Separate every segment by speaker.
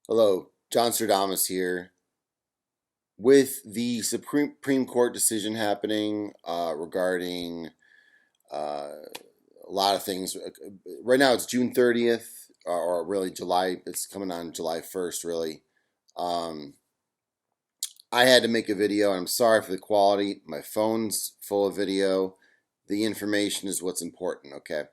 Speaker 1: Hello, John Stradamus here. With the Supreme Court decision happening regarding a lot of things, right now it's June 30th, or really July, it's coming on July 1st, really. Um, I had to make a video, and I'm sorry for the quality. My phone's full of video. The information is what's important, okay?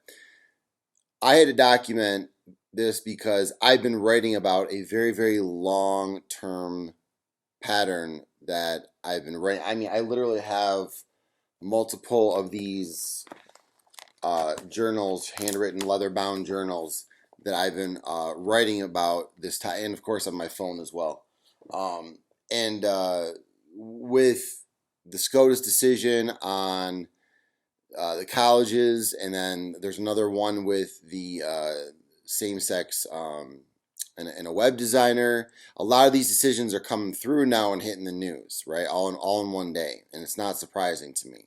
Speaker 1: I had to document this because I've been writing about a very, very long term pattern that I've been writing. I mean, I literally have multiple of these journals, handwritten, leather-bound journals that I've been writing about this time, and of course on my phone as well. And with the SCOTUS decision on the colleges, and then there's another one with the same-sex and a web designer. A lot of these decisions are coming through now and hitting the news, right? All in one day, and it's not surprising to me.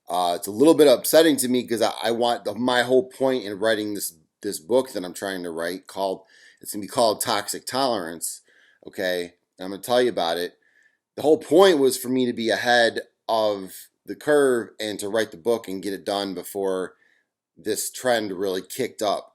Speaker 1: It's a little bit upsetting to me because I want my whole point in writing this book that I'm trying to write it's gonna be called Toxic Tolerance. Okay, and I'm gonna tell you about it. The whole point was for me to be ahead of the curve and to write the book and get it done before this trend really kicked up,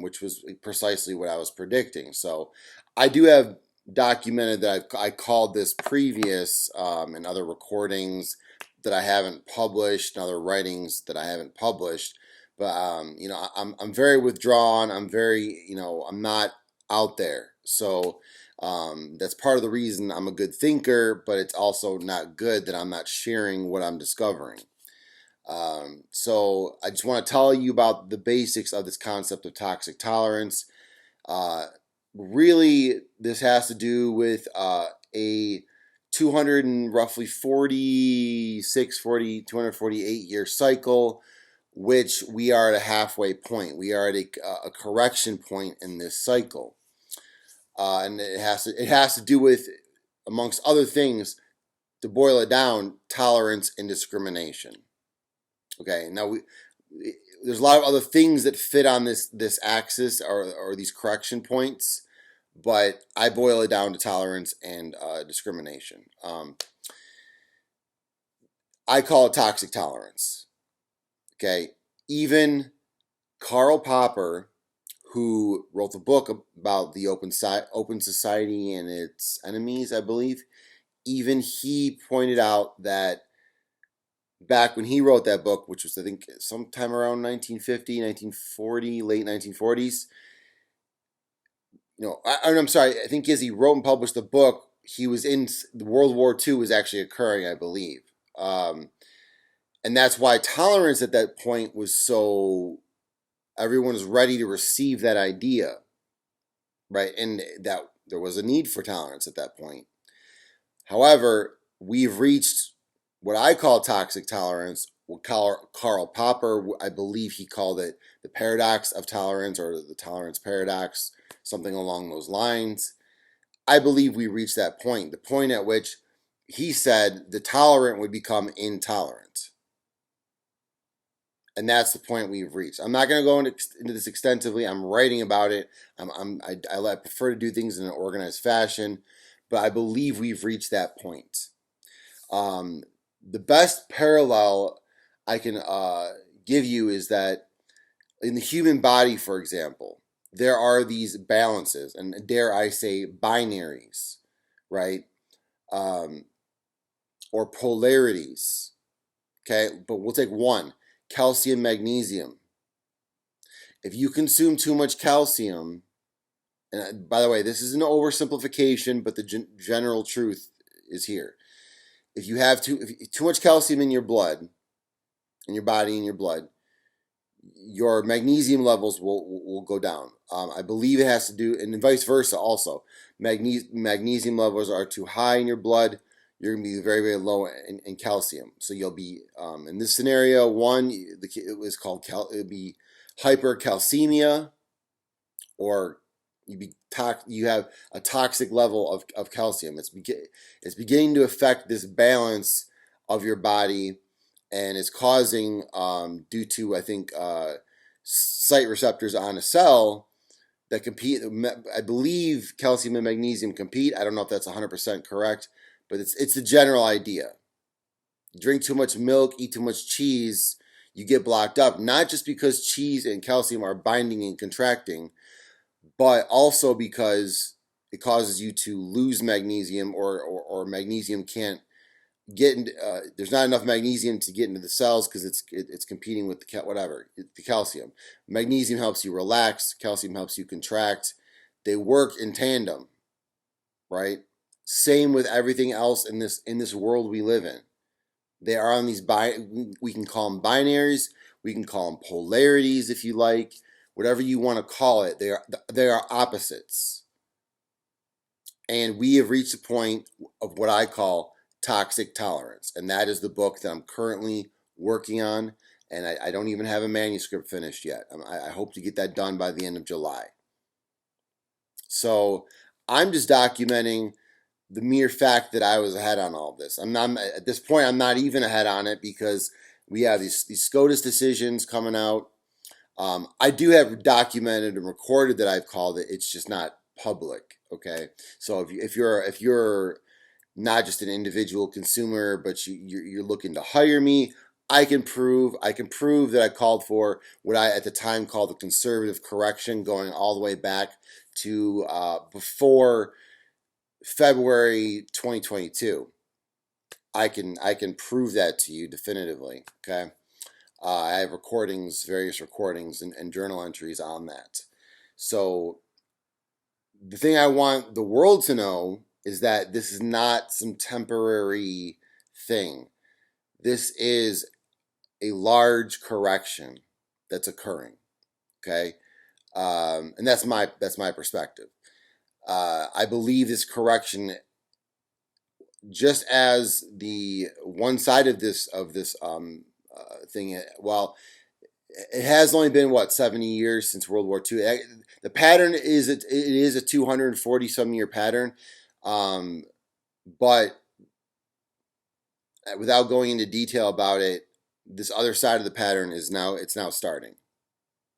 Speaker 1: which was precisely what I was predicting. So I do have documented that I called this previous and other recordings that I haven't published and other writings that I haven't published. But I'm very withdrawn. I'm very, I'm not out there. So that's part of the reason I'm a good thinker, but it's also not good that I'm not sharing what I'm discovering. So I just want to tell you about the basics of this concept of toxic tolerance. Uh, Really, this has to do with a 200 and roughly 248 year cycle, which we are at a halfway point. We are at a correction point in this cycle. And it has to do with, amongst other things, to boil it down, tolerance and discrimination. Okay, now there's a lot of other things that fit on this axis or these correction points, but I boil it down to tolerance and discrimination. I call it toxic tolerance. Okay, even Karl Popper, who wrote the book about the open society and its enemies, I believe, even he pointed out that back when he wrote that book, which was I think sometime around 1950, 1940, late 1940s. I'm sorry. I think as he wrote and published the book, he was in World War II was actually occurring, I believe, and that's why tolerance at that point was so everyone was ready to receive that idea, right? And that there was a need for tolerance at that point. However, we've reached what I call toxic tolerance. What Karl Popper, I believe he called it the paradox of tolerance or the tolerance paradox, something along those lines. I believe we reached that point, the point at which he said the tolerant would become intolerant. And that's the point we've reached. I'm not going to go into this extensively. I'm writing about it. I prefer to do things in an organized fashion, but I believe we've reached that point. The best parallel I can give you is that in the human body, for example, there are these balances, and dare I say binaries, right? Or polarities. Okay, but we'll take one: calcium, magnesium. If you consume too much calcium, and by the way, this is an oversimplification, but the general truth is here. If you have too much calcium in your blood, in your body, in your blood, your magnesium levels will go down. I believe it has to do, and vice versa also. Magnesium levels are too high in your blood, you're going to be very, very low in calcium. So you'll be, in this scenario, it was called, it would be hypercalcemia, or you have a toxic level of calcium. It's beginning to affect this balance of your body, and it's causing, due to I think site receptors on a cell, that compete. I believe calcium and magnesium compete. I don't know if that's 100% correct, but it's the general idea. You drink too much milk, eat too much cheese, you get blocked up. Not just because cheese and calcium are binding and contracting, but also because it causes you to lose magnesium, or magnesium can't get into, there's not enough magnesium to get into the cells because it's competing with the calcium. Magnesium helps you relax, calcium helps you contract. They work in tandem, right? Same with everything else in this world we live in. They are on these we can call them binaries, we can call them polarities if you like, whatever you want to call it. They are opposites. And we have reached a point of what I call toxic tolerance. And that is the book that I'm currently working on. And I don't even have a manuscript finished yet. I hope to get that done by the end of July. So I'm just documenting the mere fact that I was ahead on all of this. I'm not at this point. I'm not even ahead on it because we have these SCOTUS decisions coming out. I do have documented and recorded that I've called it. It's just not public. Okay, so if you're not just an individual consumer, but you're looking to hire me, I can prove that I called for what I at the time called the conservative correction, going all the way back to before February 2022. I can prove that to you definitively. Okay, I have various recordings and journal entries on that. So the thing I want the world to know is that this is not some temporary thing. This is a large correction that's occurring. Okay, and that's my perspective. I believe this correction, just as the one side of this thing, well, it has only been 70 years since World War II. The pattern is it is a 240 some year pattern, but without going into detail about it, this other side of the pattern is now starting,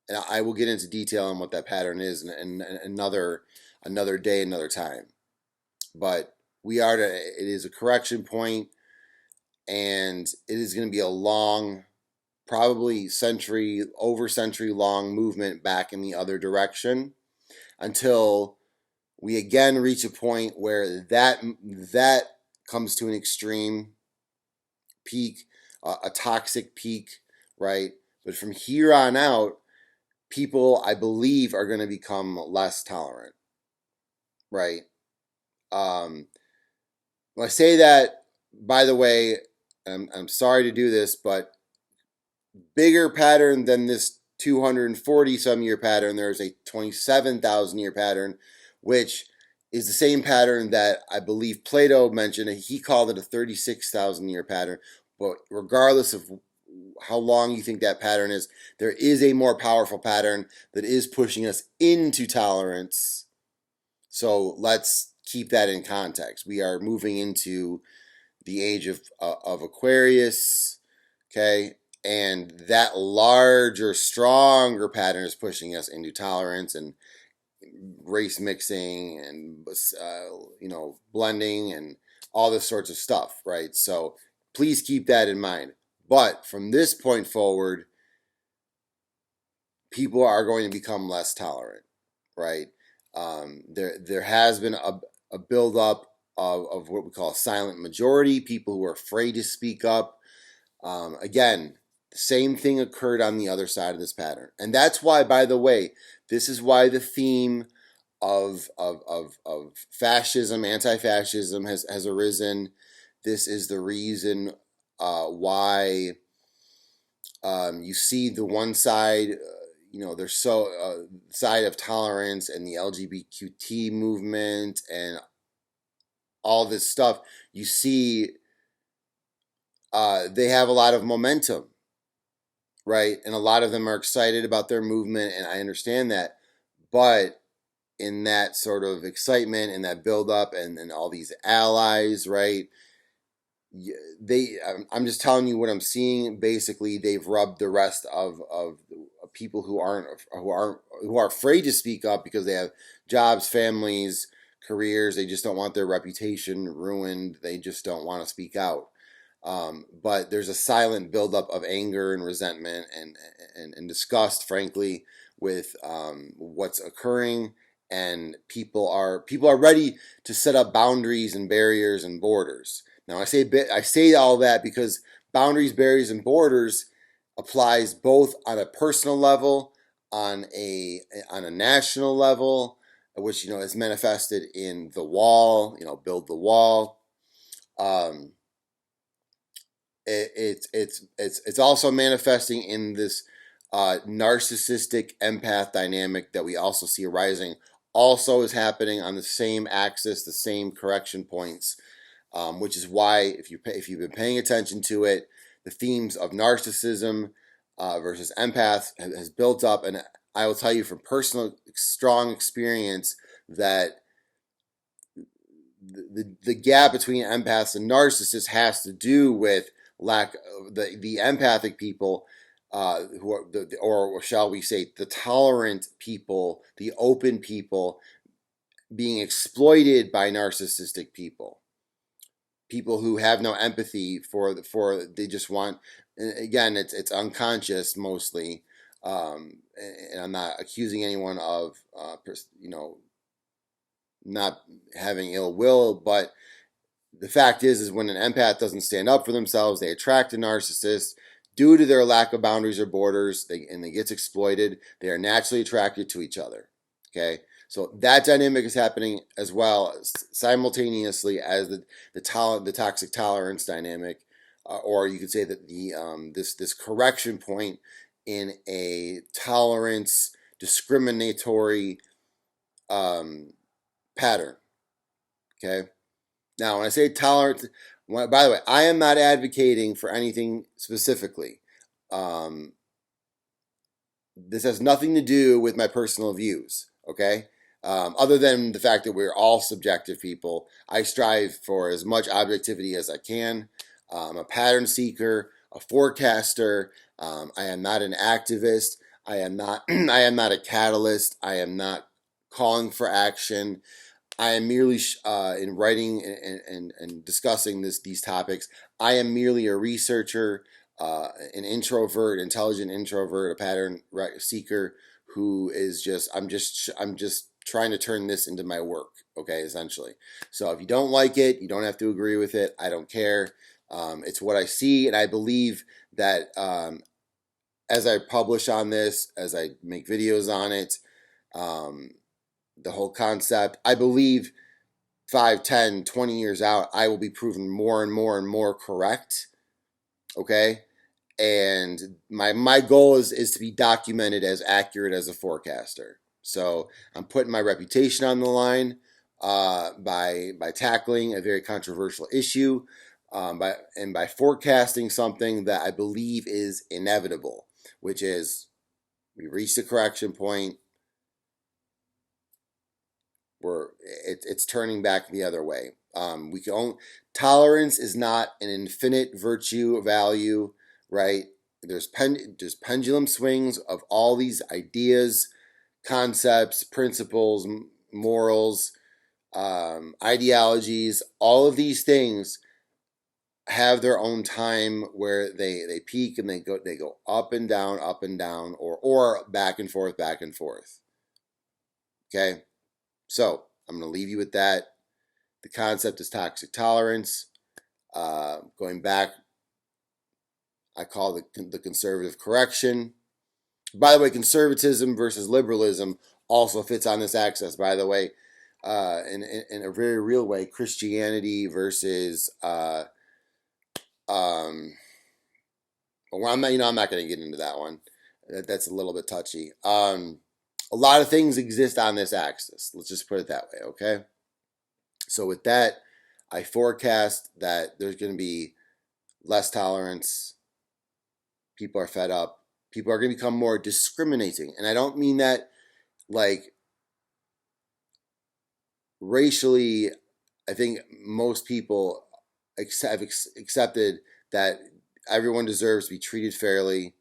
Speaker 1: and I will get into detail on what that pattern is in another day, another time. But it is a correction point, and it is going to be a long, probably century long movement back in the other direction until we again reach a point where that comes to an extreme peak, a toxic peak, right? But from here on out, people, I believe, are going to become less tolerant, right? When I say that, by the way, I'm sorry to do this, but bigger pattern than this 240 some year pattern, there's a 27,000 year pattern, which is the same pattern that I believe Plato mentioned. He called it a 36,000 year pattern. But regardless of how long you think that pattern is, there is a more powerful pattern that is pushing us into tolerance. So let's keep that in context. We are moving into the age of Aquarius, okay? And that larger, stronger pattern is pushing us into tolerance and race mixing and blending and all this sorts of stuff, right? So please keep that in mind. But from this point forward, people are going to become less tolerant, right? There has been a buildup of what we call a silent majority, people who are afraid to speak up. Again, the same thing occurred on the other side of this pattern. And that's why, by the way, this is why the theme of fascism, anti-fascism has arisen. This is the reason why you see the one side, there's side of tolerance and the LGBTQ movement and all this stuff. You see they have a lot of momentum, right? And a lot of them are excited about their movement, and I understand that. But in that sort of excitement and that buildup and all these allies, right? I'm just telling you what I'm seeing. Basically, they've rubbed the rest of people who aren't who are afraid to speak up because they have jobs, families, careers. They just don't want their reputation ruined. They just don't want to speak out. But there's a silent buildup of anger and resentment and disgust, frankly, with what's occurring. And people are ready to set up boundaries and barriers and borders. Now I say all that because boundaries, barriers, and borders applies both on a personal level, on a national level, which is manifested in the wall. Build the wall. Um, it's also manifesting in this narcissistic empath dynamic that we also see arising. Also is happening on the same axis, the same correction points, which is why if you've been paying attention to it, the themes of narcissism versus empath has built up, and I will tell you from personal strong experience that the gap between empaths and narcissists has to do with lack of the empathic people, who are or shall we say the tolerant people, the open people, being exploited by narcissistic people who have no empathy for they just want. Again, it's unconscious mostly, and I'm not accusing anyone of not having ill will, but the fact is when an empath doesn't stand up for themselves, they attract a narcissist due to their lack of boundaries or borders, and they get exploited. They are naturally attracted to each other. Okay, so that dynamic is happening as well simultaneously as the toxic tolerance dynamic, or you could say that this correction point in a tolerance discriminatory pattern. Okay. Now, when I say tolerance, by the way, I am not advocating for anything specifically. This has nothing to do with my personal views, okay? Other than the fact that we're all subjective people, I strive for as much objectivity as I can. I'm a pattern seeker, a forecaster. I am not an activist. I am not. I am not a catalyst. I am not calling for action. I am merely in writing and discussing these topics. I am merely a researcher, an introvert, intelligent introvert, a pattern seeker who is just I'm just trying to turn this into my work. Okay, essentially. So if you don't like it, you don't have to agree with it. I don't care. It's what I see, and I believe that as I publish on this, as I make videos on it. The whole concept, I believe 5, 10, 20 years out, I will be proven more and more and more correct. Okay? And my goal is to be documented as accurate as a forecaster. So I'm putting my reputation on the line by tackling a very controversial issue, by forecasting something that I believe is inevitable, which is we reach the correction point. It's turning back the other way. Tolerance is not an infinite virtue value, right? There's pendulum swings of all these ideas, concepts, principles, morals, ideologies. All of these things have their own time where they peak and they go up and down, or back and forth, back and forth. Okay. So I'm going to leave you with that. The concept is toxic tolerance. Going back, I call the conservative correction. By the way, conservatism versus liberalism also fits on this axis. By the way, in a very real way, Christianity versus well, I'm not going to get into that one. That's a little bit touchy. A lot of things exist on this axis. Let's just put it that way, okay? So with that, I forecast that there's going to be less tolerance. People are fed up. People are going to become more discriminating. And I don't mean that like racially. I think most people have accepted that everyone deserves to be treated fairly.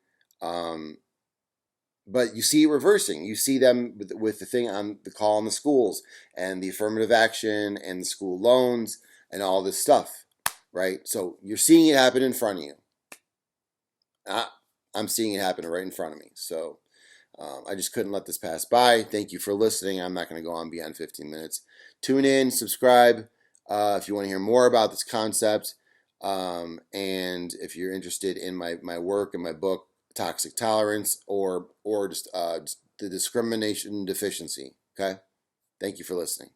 Speaker 1: But you see it reversing. You see them with the thing on the call on the schools and the affirmative action and the school loans and all this stuff, right? So you're seeing it happen in front of you. I'm seeing it happen right in front of me. So I just couldn't let this pass by. Thank you for listening. I'm not going to go on beyond 15 minutes. Tune in, subscribe if you want to hear more about this concept. And if you're interested in my work and my book, Toxic Tolerance, or just the discrimination deficiency. Okay? Thank you for listening.